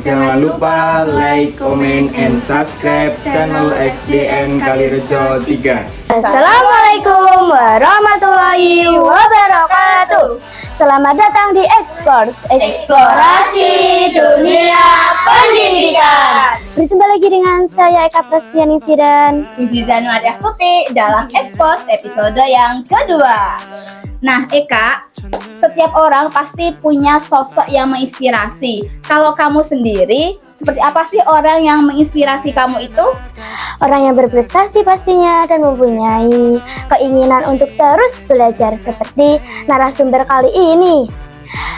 Jangan lupa like, comment, and subscribe channel SDN Kalirejo 3. Assalamualaikum warahmatullahi wabarakatuh. Selamat datang di Explores, eksplorasi dunia pendidikan. Berjumpa lagi dengan saya Eka Prestianingsih dan Puji Zanuari Astuti dalam Expose episode yang kedua. Nah Eka, setiap orang pasti punya sosok yang menginspirasi. Kalau kamu sendiri, seperti apa sih orang yang menginspirasi kamu itu? orang yang berprestasi pastinya dan mempunyai keinginan untuk terus belajar seperti narasumber kali ini.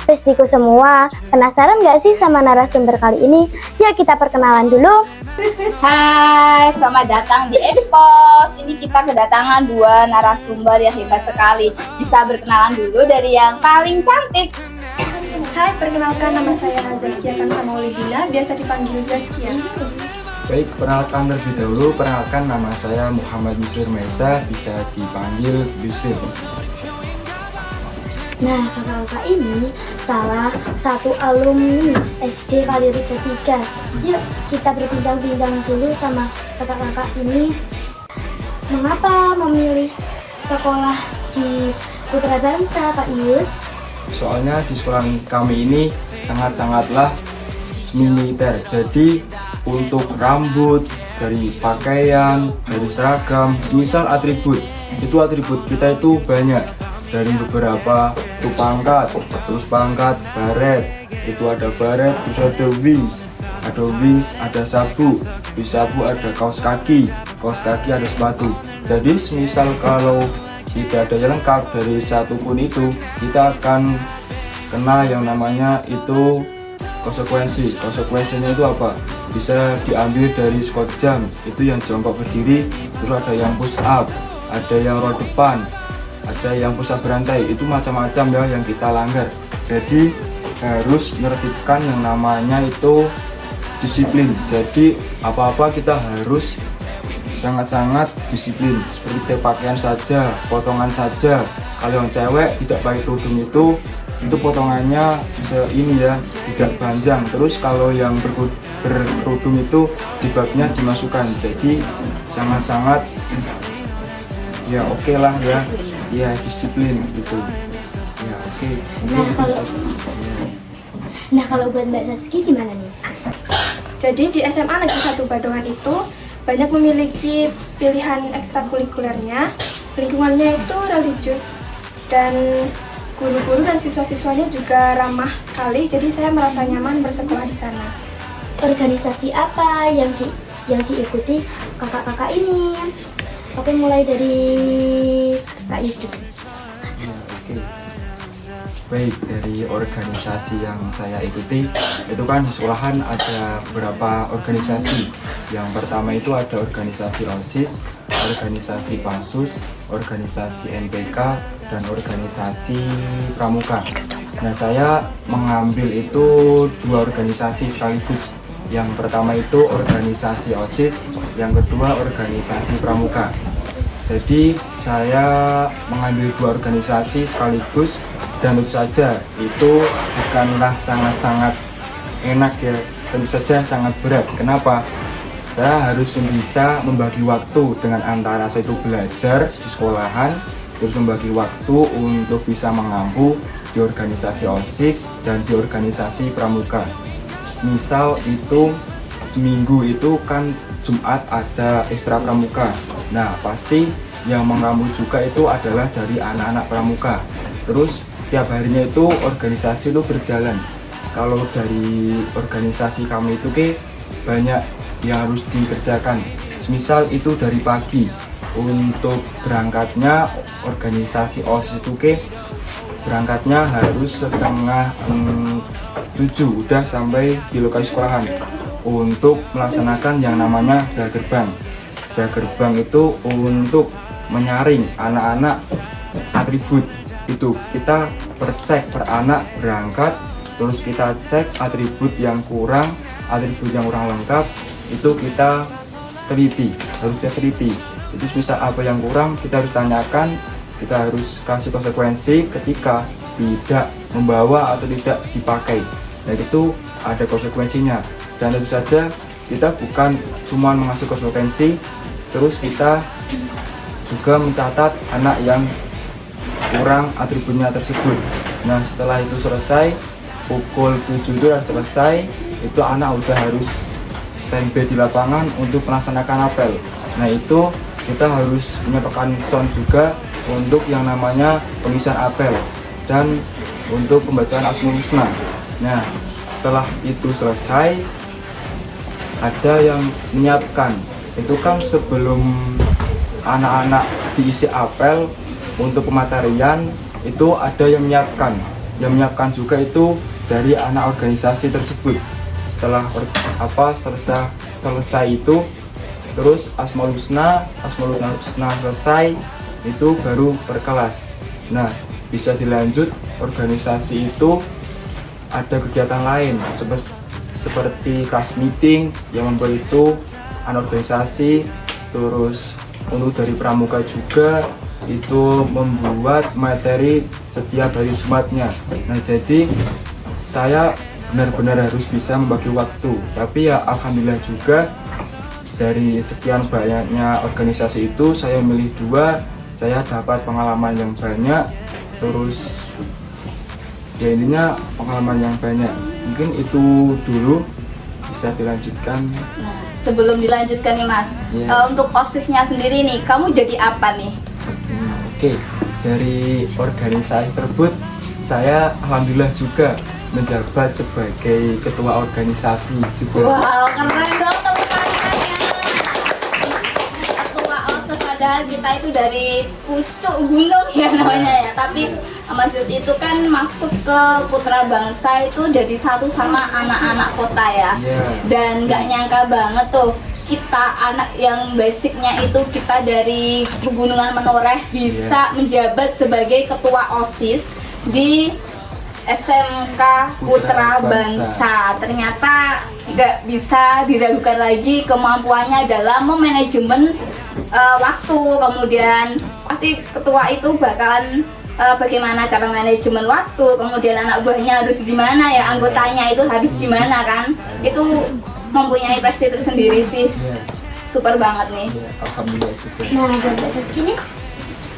Bestiku semua, penasaran gak sih sama narasumber kali ini? Yuk kita perkenalan dulu. Hai, selamat datang di Expose. Ini kita kedatangan dua narasumber yang hebat sekali. Bisa berkenalan dulu dari yang paling cantik. Hai, perkenalkan nama saya Zaskia Kansa Maulidina, biasa dipanggil Zaskia. Baik, perkenalkan terlebih dahulu. Perkenalkan nama saya Muhammad Yusril Maesa, bisa dipanggil Yusril. Nah, kakak-kakak ini salah satu alumni SD Kalirejo 3. Yuk kita berbincang-bincang dulu sama kakak-kakak ini. Mengapa memilih sekolah di Putra Bangsa, Pak Yus? Soalnya di sekolah kami ini sangat-sangatlah militer. Jadi untuk rambut, dari pakaian, dari seragam, misal atribut kita itu banyak. Dari beberapa itu pangkat, terus pangkat, baret, itu ada baret, terus ada wings, ada sabu, di sabu ada kaos kaki ada sepatu. Jadi misal kalau tidak ada yang lengkap dari satu pun itu, kita akan kena yang namanya itu konsekuensinya itu apa? Bisa diambil dari squat jump, itu yang jongkok berdiri, terus ada yang push up, ada yang roll depan, ada yang push up berantai, itu macam-macam ya yang kita langgar. Jadi harus menertibkan yang namanya itu disiplin. Jadi apa-apa kita harus sangat-sangat disiplin. Seperti pakaian saja, potongan saja. Kalau yang cewek tidak pakai kerudung itu potongannya ini ya, tidak panjang. Terus kalau yang berkerudung itu jilbabnya dimasukkan. Jadi sangat-sangat ya oke lah ya. Ya disiplin gitu. Ya oke. Nah kalau buat Mbak Saski gimana nih? Jadi di SMA Negeri 1 Badongan itu banyak memiliki pilihan ekstrakurikulernya, lingkungannya itu religius, dan guru-guru dan siswa-siswanya juga ramah sekali, jadi saya merasa nyaman bersekolah di sana. Organisasi apa yang diikuti kakak-kakak ini? Oke, mulai dari Kak Yusuf. Oke. Baik, dari organisasi yang saya ikuti, itu kan di sekolahan ada beberapa organisasi. Yang pertama itu ada organisasi OSIS, organisasi PASUS, organisasi NPK, dan organisasi Pramuka. Nah, saya mengambil itu dua organisasi sekaligus. Yang pertama itu organisasi OSIS, yang kedua organisasi Pramuka. Jadi saya mengambil dua organisasi sekaligus, dan tentu saja itu bukanlah sangat-sangat enak ya, tentu saja sangat berat. Kenapa? Saya harus bisa membagi waktu dengan antara saya itu belajar di sekolahan, terus membagi waktu untuk bisa mengampu di organisasi OSIS dan di organisasi Pramuka. Misal itu seminggu itu kan Jumat ada ekstra pramuka. Nah pasti yang mengampu juga itu adalah dari anak-anak pramuka. Terus setiap harinya itu organisasi itu berjalan. Kalau dari organisasi kami itu banyak yang harus dikerjakan. Misal itu dari pagi untuk berangkatnya organisasi OSIS itu berangkatnya harus setengah 7 udah sampai di lokasi sekolahan untuk melaksanakan yang namanya jaga gerbang. Jaga gerbang itu untuk menyaring anak-anak atribut. Itu kita percek per anak berangkat, terus kita cek atribut yang kurang lengkap, itu kita harusnya teliti. Itu bisa apa yang kurang kita harus tanyakan, kita harus kasih konsekuensi ketika tidak membawa atau tidak dipakai. Nah itu ada konsekuensinya. Dan tentu saja kita bukan cuma mengasih konsekuensi, terus kita juga mencatat anak yang kurang atributnya tersebut. Nah, setelah itu selesai, pukul 7 itu selesai, itu anak udah harus standby di lapangan untuk melaksanakan apel. Nah, itu kita harus menyiapkan sound juga untuk yang namanya pemisahan apel dan untuk pembacaan Asmaul Husna. Nah, setelah itu selesai, ada yang menyiapkan. Itu kan sebelum anak-anak diisi apel untuk pematerian, itu ada yang menyiapkan. Yang menyiapkan juga itu dari anak organisasi tersebut. Setelah selesai itu, terus Asmaul Husna selesai, itu baru per kelas. Nah, bisa dilanjut organisasi itu ada kegiatan lain seperti kelas meeting yang membuat itu anak organisasi. Terus untuk dari pramuka juga itu membuat materi setiap hari Jumatnya. Nah, jadi saya benar-benar harus bisa membagi waktu. Tapi ya alhamdulillah juga dari sekian banyaknya organisasi itu saya milih 2, saya dapat pengalaman yang banyak. Terus ya intinya pengalaman yang banyak. Mungkin itu dulu, bisa dilanjutkan. Nah, sebelum dilanjutkan nih Mas, untuk OSIS-nya sendiri nih, kamu jadi apa nih? Oke, dari organisasi tersebut saya alhamdulillah juga menjabat sebagai ketua organisasi juga. Wow, keren dong teman-teman. Ketua OSIS, padahal kita itu dari pucuk gunung ya namanya ya, tapi Mas Yus itu kan masuk ke Putra Bangsa itu jadi satu sama anak-anak kota ya. Dan nggak nyangka banget tuh kita anak yang basicnya itu kita dari Pegunungan Menoreh bisa menjabat sebagai ketua OSIS di SMK Putra Bangsa. Ternyata nggak bisa diragukan lagi kemampuannya dalam memanajemen waktu. Kemudian pasti ketua itu bakalan bagaimana cara manajemen waktu, kemudian anak buahnya harus gimana ya, anggotanya itu harus gimana kan. Itu mempunyai prestasi tersendiri sih. Super banget nih. Alhamdulillah juga. Nah, buat Mbak Saski nih,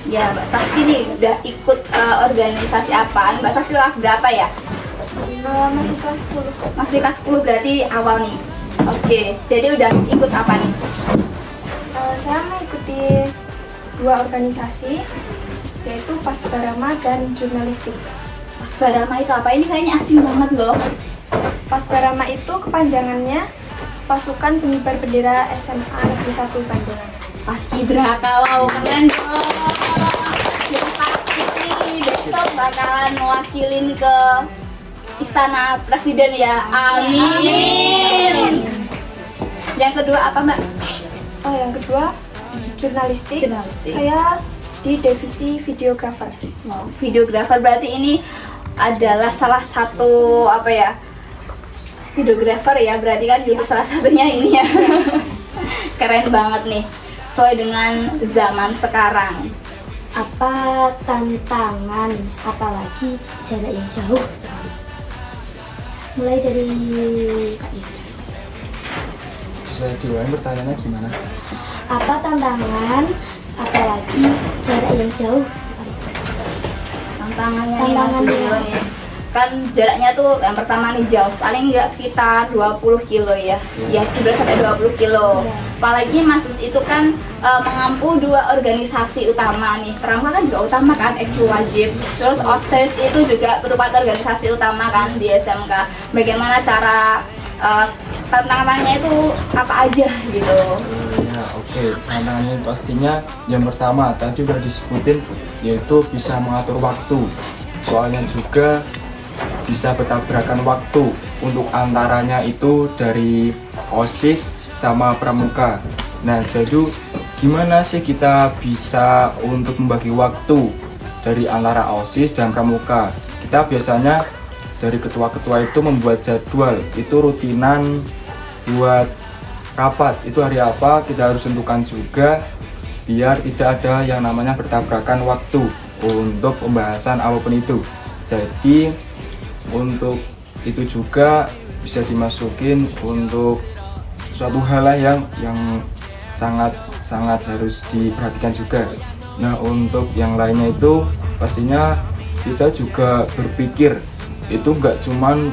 Ya, Mbak Saski nih udah ikut organisasi apaan? Mbak Saski kelas berapa ya? Masih kelas 10. Masih kelas 10 berarti awal nih. Oke, jadi udah ikut apa nih? Saya mengikuti 2 organisasi, yaitu Pasbarama dan Jurnalistik. Pasbarama itu apa? Ini kayaknya asing banget loh. Pasbarama itu kepanjangannya Pasukan Pengibar Bendera SMA Negeri 1 Bandungan. Paskibraka, wow keren dong. Jadi pasti nih besok bakalan mewakilin ke Istana Presiden ya. Amin. Yang kedua apa Mbak? Oh, yang kedua Jurnalistik. Jurnalistik. Saya di divisi videografer. Wow, videografer berarti ini adalah salah satu apa ya? Videografer ya, berarti kan itu salah satunya ini ya. Keren banget nih, sesuai dengan zaman sekarang. apa tantangan, apalagi jarak yang jauh sekali? Mulai dari Kak Isra. Bisa diulangi pertanyaannya gimana? Apa tantangan, apalagi jarak yang jauh sekali? Tantangannya Tantangannya. nih kan jaraknya tuh yang pertama nih jauh, paling nggak sekitar 20 kilo ya, ya 11 sampai 20 kilo. Apalagi Masus itu kan mengampu 2 organisasi utama nih, Pramuka kan juga utama kan, ekskul wajib, terus OSIS itu juga merupakan organisasi utama kan di SMK. Bagaimana cara tantangannya itu apa aja gitu? Ya oke, tantangannya pastinya yang pertama tadi udah disebutin, yaitu bisa mengatur waktu. Soalnya juga bisa bertabrakan waktu untuk antaranya itu dari OSIS sama Pramuka. Nah, jadi gimana sih kita bisa untuk membagi waktu dari antara OSIS dan Pramuka? Kita biasanya dari ketua-ketua itu membuat jadwal, itu rutinan buat rapat, itu hari apa kita harus tentukan juga biar tidak ada yang namanya bertabrakan waktu untuk pembahasan apapun itu. Jadi untuk itu juga bisa dimasukin untuk suatu hal lah yang sangat harus diperhatikan juga. Nah, untuk yang lainnya itu pastinya kita juga berpikir itu nggak cuman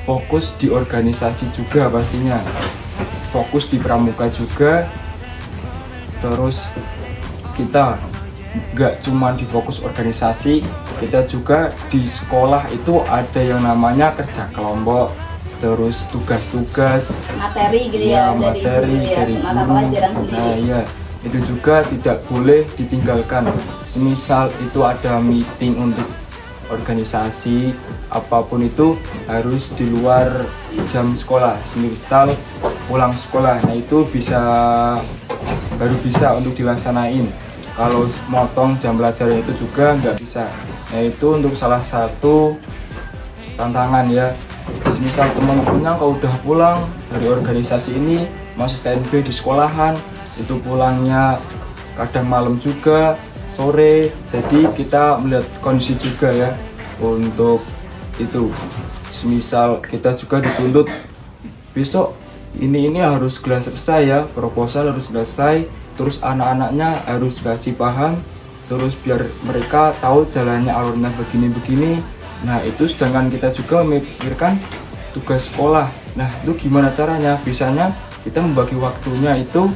fokus di organisasi juga, pastinya fokus di pramuka juga. Terus kita nggak cuman di fokus organisasi, kita juga di sekolah itu ada yang namanya kerja kelompok, terus tugas-tugas Materi gitu ya, materi dari mata guru. pelajaran sendiri. Nah, ya itu juga tidak boleh ditinggalkan. Semisal itu ada meeting untuk organisasi apapun itu harus di luar jam sekolah, semisal pulang sekolah. Nah, itu baru bisa untuk dilaksanain. Kalau motong jam pelajaran itu juga nggak bisa. Nah, itu untuk salah satu tantangan ya. Misal teman-temannya kalau udah pulang dari organisasi ini masih standby di sekolahan, itu pulangnya kadang malam juga, sore. Jadi kita melihat kondisi juga ya untuk itu. Misal kita juga dituntut besok ini harus selesai ya, proposal harus selesai, terus anak-anaknya harus kasih paham, terus biar mereka tahu jalannya alurnya begini-begini. Nah, itu sedangkan kita juga memikirkan tugas sekolah. Nah, itu gimana caranya? Biasanya kita membagi waktunya itu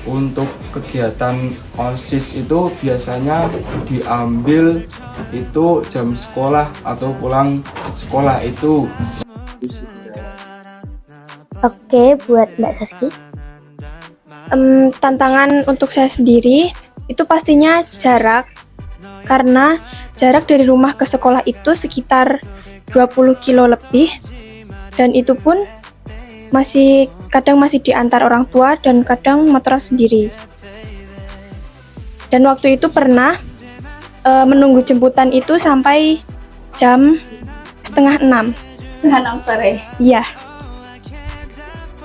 untuk kegiatan OSIS itu biasanya diambil itu jam sekolah atau pulang sekolah itu. Oke, buat Mbak Saski. Tantangan untuk saya sendiri itu pastinya jarak, karena jarak dari rumah ke sekolah itu sekitar 20 kilo lebih, dan itu pun kadang masih diantar orang tua dan kadang motor sendiri. Dan waktu itu pernah menunggu jemputan itu sampai jam 5:30. 6 sore. Iya.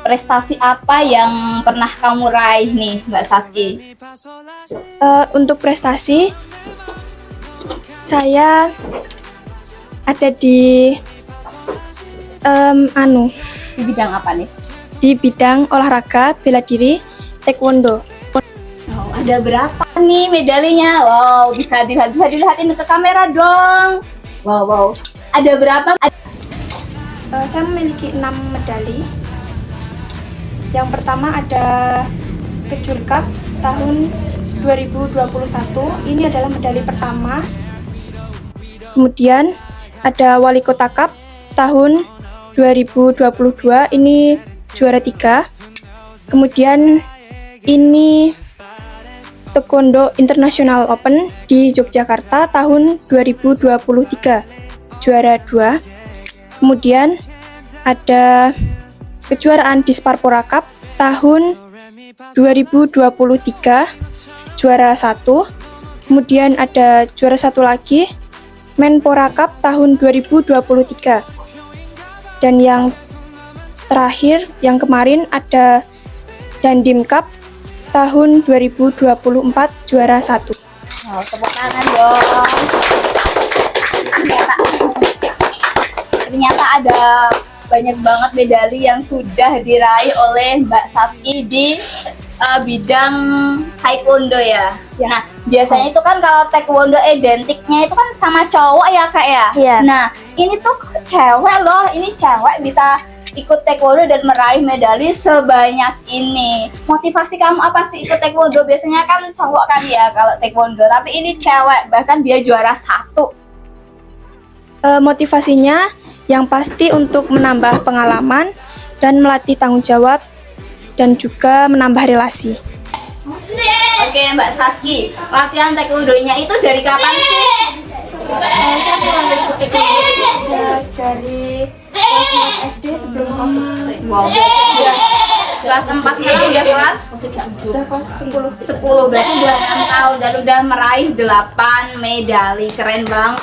Prestasi apa yang pernah kamu raih nih, Mbak Saski? Untuk prestasi, saya ada di Di bidang apa nih? di bidang olahraga bela diri taekwondo. Oh, ada berapa nih medalinya? Wow, bisa dilihatin ke kamera dong. Wow. Ada berapa? Saya memiliki 6 medali. Yang pertama ada Kejur Cup tahun 2021. Ini adalah medali pertama. Kemudian ada Wali Kota Cup tahun 2022. Ini juara 3. Kemudian ini Taekwondo International Open di Yogyakarta tahun 2023, juara 2. Kemudian ada kejuaraan Disparpora Cup tahun 2023, juara 1. Kemudian ada juara 1 lagi, Menpora Cup tahun 2023. Dan yang terakhir, yang kemarin ada Dandim Cup tahun 2024, juara 1. Oh, tepuk tangan dong. Ternyata ada banyak banget medali yang sudah diraih oleh Mbak Saski di bidang taekwondo ya. Nah, biasanya itu kan kalau taekwondo identiknya itu kan sama cowok ya Kak ya. Iya. Nah, ini tuh cewek loh. Ini cewek bisa ikut taekwondo dan meraih medali sebanyak ini. Motivasi kamu apa sih ikut taekwondo? Biasanya kan cowok kan ya kalau taekwondo, tapi ini cewek, bahkan dia juara 1. Motivasinya yang pasti untuk menambah pengalaman dan melatih tanggung jawab dan juga menambah relasi. Oke Mbak Saski, latihan taekwondonya itu dari kapan sih? Saya mulai ikut taekwondo dari kelas SD sebelum COVID. Wow, kelas 4 sekarang udah kelas? Udah kelas 10, berarti udah 6 tahun dan udah meraih 8 medali. Keren banget.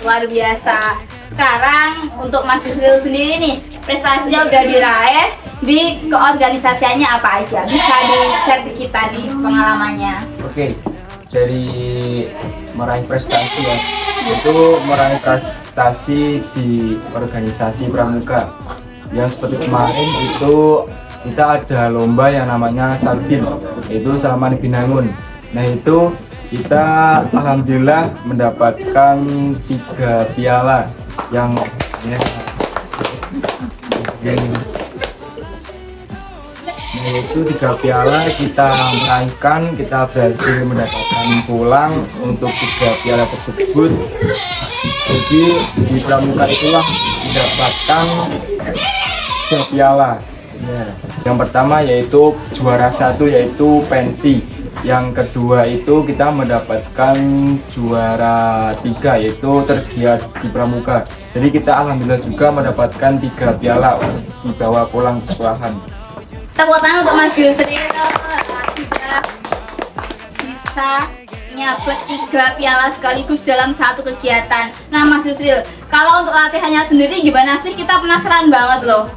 Luar biasa. Sekarang untuk Mas Yusril sendiri nih, prestasinya udah diraih, di keorganisasiannya apa aja? Bisa di-share ke kita nih pengalamannya. Oke, dari meraih prestasi ya, itu meraih prestasi di organisasi pramuka. Yang seperti kemarin itu kita ada lomba yang namanya Salbin, itu Salman Binangun. Nah itu kita alhamdulillah mendapatkan 3 piala yang yaitu 3 piala kita meraihkan, kita berhasil mendapatkan pulang untuk 3 piala tersebut. Jadi di pramuka itulah mendapatkan 3 piala ya. Yang pertama yaitu juara 1 yaitu pensi, yang kedua itu kita mendapatkan juara 3 yaitu tergiat di pramuka. Jadi kita alhamdulillah juga mendapatkan 3 piala untuk dibawa pulang ke sekolahan. Tepuk tangan untuk Mas Yusril, sudah bisa nyabet 3 piala sekaligus dalam satu kegiatan. Nah Mas Yusril, kalau untuk latihannya sendiri gimana sih? Kita penasaran banget loh.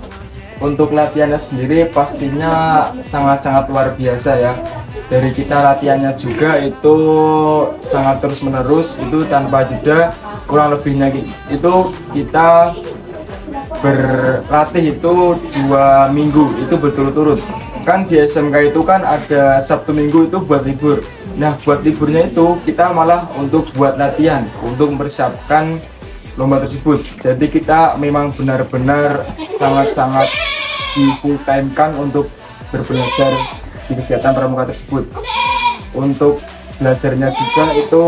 Untuk latihannya sendiri pastinya sangat-sangat luar biasa ya. Dari kita latihannya juga itu sangat terus menerus, itu tanpa jeda. Kurang lebihnya itu kita berlatih itu 2 minggu itu berturut-turut. Kan di SMK itu kan ada Sabtu Minggu itu buat libur. Nah buat liburnya itu kita malah untuk buat latihan untuk mempersiapkan lomba tersebut. Jadi kita memang benar-benar sangat-sangat di full time kan untuk berbelajar di kegiatan pramuka tersebut. Untuk belajarnya juga itu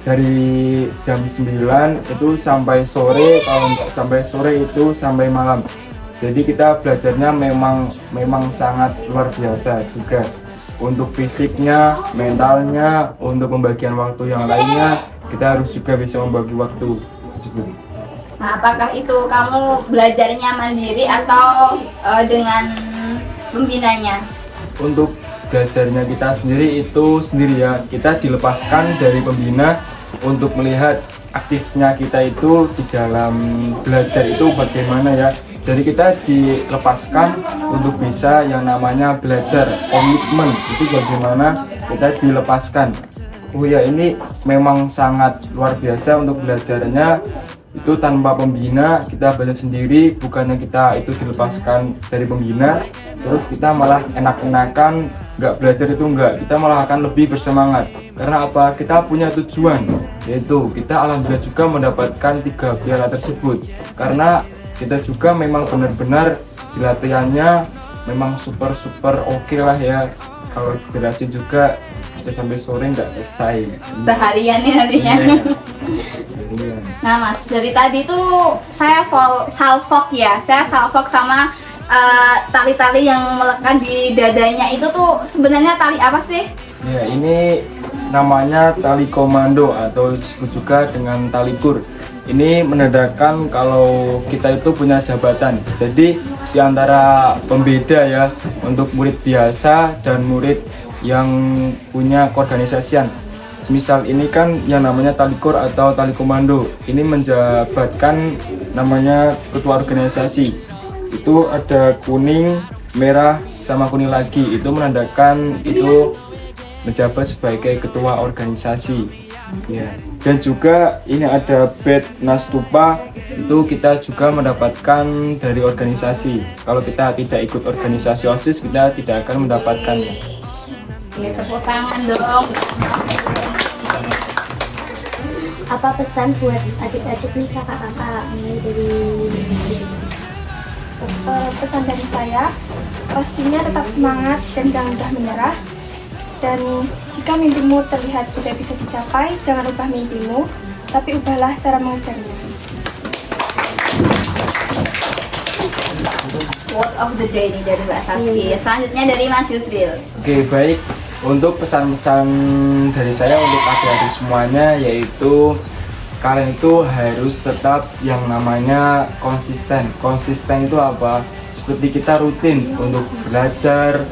dari jam 9 itu sampai sore, kalau nggak sampai sore itu sampai malam. Jadi kita belajarnya memang sangat luar biasa juga. Untuk fisiknya, mentalnya, untuk pembagian waktu yang lainnya, kita harus juga bisa membagi waktu tersebut. Nah, apakah itu kamu belajarnya mandiri atau dengan pembinanya? Untuk belajarnya kita sendiri itu sendiri ya, kita dilepaskan dari pembina untuk melihat aktifnya kita itu di dalam belajar itu bagaimana ya. Jadi kita dilepaskan untuk bisa yang namanya belajar, komitmen itu bagaimana kita dilepaskan. Oh ya, ini memang sangat luar biasa untuk belajarnya. Itu tanpa pembina, kita belajar sendiri, bukannya kita itu dilepaskan dari pembina terus kita malah enak-enakan nggak belajar, itu enggak, kita malah akan lebih bersemangat. Karena apa? Kita punya tujuan, yaitu kita alhamdulillah juga mendapatkan 3 piala tersebut. Karena kita juga memang benar-benar di latihannya memang super oke lah ya. Kalau jelasin juga bisa sampai sore nggak selesai. Seharian nih nantinya. Iya. Nah Mas, dari tadi tuh saya salfok ya, saya salfok sama tali-tali yang melekat di dadanya itu tuh sebenarnya tali apa sih? Ya, ini namanya tali komando atau disebut juga dengan tali kur. Ini menandakan kalau kita itu punya jabatan. Jadi di antara pembeda ya untuk murid biasa dan murid yang punya keorganisasian. Misal ini kan yang namanya tali kur atau tali komando. Ini menjabatkan namanya ketua organisasi. Itu ada kuning, merah, sama kuning lagi. Itu menandakan itu menjabat sebagai ketua organisasi. Ya. Dan juga ini ada badge Nastupa, itu kita juga mendapatkan dari organisasi. Kalau kita tidak ikut organisasi OSIS, kita tidak akan mendapatkannya. Ya, tepuk tangan dong. Apa pesan buat adik-adik nih, kakak-kakak mulai dari Pesan dari saya, pastinya tetap semangat dan jangan mudah menyerah. Dan jika mimpimu terlihat tidak bisa dicapai, jangan ubah mimpimu, tapi ubahlah cara mengejarnya. Quote of the day nih dari Mbak Saski. Selanjutnya dari Mas Yusril. Oke, baik. Untuk pesan-pesan dari saya untuk adik-adik semuanya, yaitu kalian itu harus tetap yang namanya konsisten. Konsisten itu apa? Seperti kita rutin untuk belajar,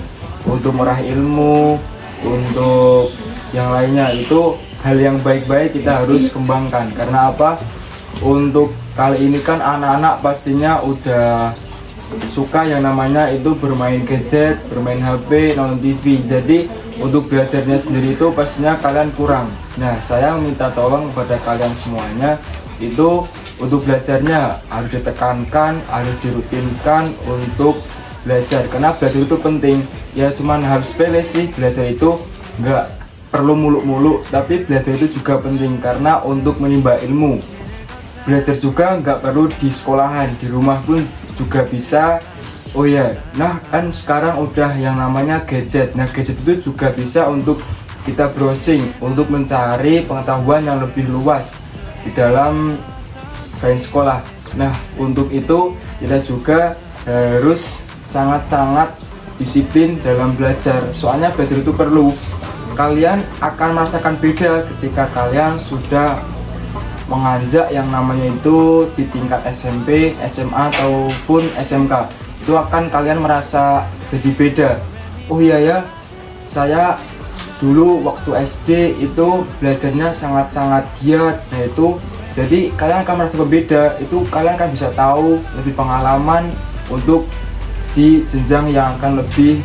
untuk meraih ilmu, untuk yang lainnya. Itu hal yang baik-baik kita harus kembangkan. Karena apa? Untuk kali ini kan anak-anak pastinya udah suka yang namanya itu bermain gadget, bermain HP, nonton TV. Jadi untuk belajarnya sendiri itu pastinya kalian kurang. Nah, saya minta tolong kepada kalian semuanya itu untuk belajarnya harus ditekankan, harus dirutinkan untuk belajar. Karena belajar itu penting. Ya cuman harus sepele sih, belajar itu nggak perlu muluk-muluk, tapi belajar itu juga penting karena untuk menimba ilmu. Belajar juga nggak perlu di sekolahan, di rumah pun juga bisa. Oh ya, nah kan sekarang udah yang namanya gadget. Nah gadget itu juga bisa untuk kita browsing, untuk mencari pengetahuan yang lebih luas di dalam selain sekolah. Nah untuk itu kita juga harus sangat-sangat disiplin dalam belajar. Soalnya belajar itu perlu. Kalian akan merasakan beda ketika kalian sudah menganjak yang namanya itu di tingkat SMP, SMA ataupun SMK. Itu akan kalian merasa jadi beda. Oh iya ya, saya dulu waktu SD itu belajarnya sangat-sangat giat. Nah itu jadi kalian akan merasa berbeda. Itu kalian akan bisa tahu lebih pengalaman untuk di jenjang yang akan lebih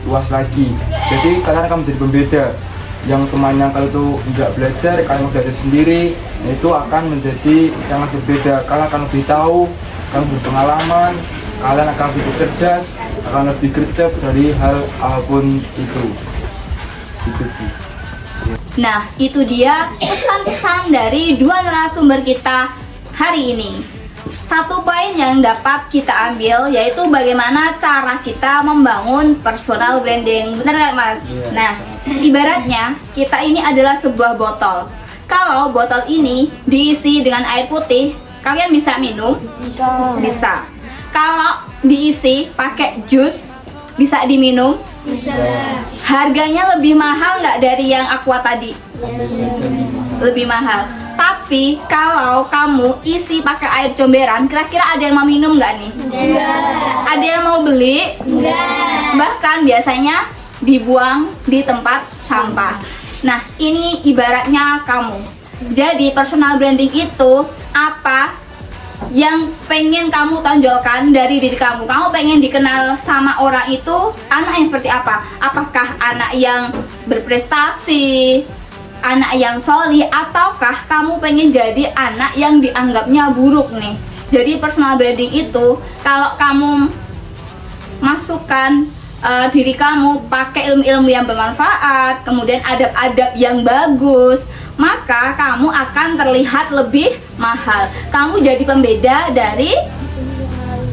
luas lagi. Jadi kalian akan menjadi pembeda. Yang temannya kalau itu nggak belajar, kalian belajar sendiri, nah itu akan menjadi sangat berbeda. Kalian akan lebih tahu, kalian berpengalaman, kalian akan lebih cerdas, akan lebih gercep dari hal apapun itu. Nah, itu dia pesan-pesan dari dua narasumber kita hari ini. Satu poin yang dapat kita ambil yaitu bagaimana cara kita membangun personal branding. Benar nggak, Mas? Yes. Nah, ibaratnya kita ini adalah sebuah botol. Kalau botol ini diisi dengan air putih, kalian bisa minum? Bisa. Kalau diisi pakai jus, bisa diminum? Bisa. Harganya lebih mahal nggak dari yang aqua tadi? Lebih mahal. Tapi kalau kamu isi pakai air comberan, kira-kira ada yang mau minum nggak nih? Enggak. Ada yang mau beli? Enggak. Bahkan biasanya dibuang di tempat sampah. Nah, ini ibaratnya kamu. Jadi personal branding itu apa yang pengen kamu tonjolkan dari diri kamu. Kamu pengen dikenal sama orang itu anak yang seperti apa? Apakah anak yang berprestasi, anak yang solih, ataukah kamu pengen jadi anak yang dianggapnya buruk nih? Jadi personal branding itu kalau kamu masukkan diri kamu pakai ilmu-ilmu yang bermanfaat, kemudian adab-adab yang bagus, maka kamu akan terlihat lebih mahal. Kamu jadi pembeda dari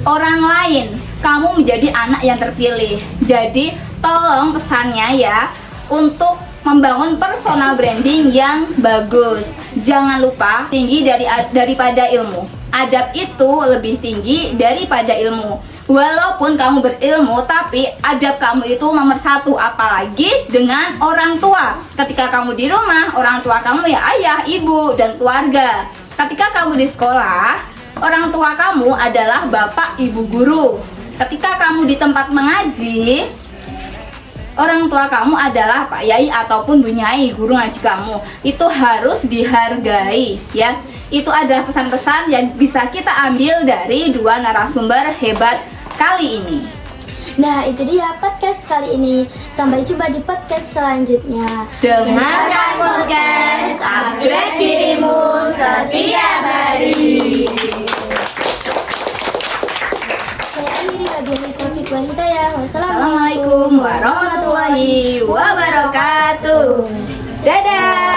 orang lain. Kamu menjadi anak yang terpilih. Jadi tolong pesannya ya, untuk membangun personal branding yang bagus. Jangan lupa tinggi daripada ilmu. Adab itu lebih tinggi daripada ilmu. Walaupun kamu berilmu, tapi adab kamu itu nomor satu. Apalagi dengan orang tua. Ketika kamu di rumah, orang tua kamu ya ayah, ibu, dan keluarga. Ketika kamu di sekolah, orang tua kamu adalah bapak, ibu guru. Ketika kamu di tempat mengaji, orang tua kamu adalah Pak Yai ataupun Bu Nyai, guru ngaji kamu. Itu harus dihargai ya. Itu adalah pesan-pesan yang bisa kita ambil dari dua narasumber hebat kali ini. Nah, itu dia podcast kali ini. Sampai jumpa di podcast selanjutnya. Dengarkan podcast upgrade dirimu setiap hari. Saya akhiri wabillahi taufiq wal hidayah. Assalamualaikum warahmatullahi wabarakatuh. Dadah.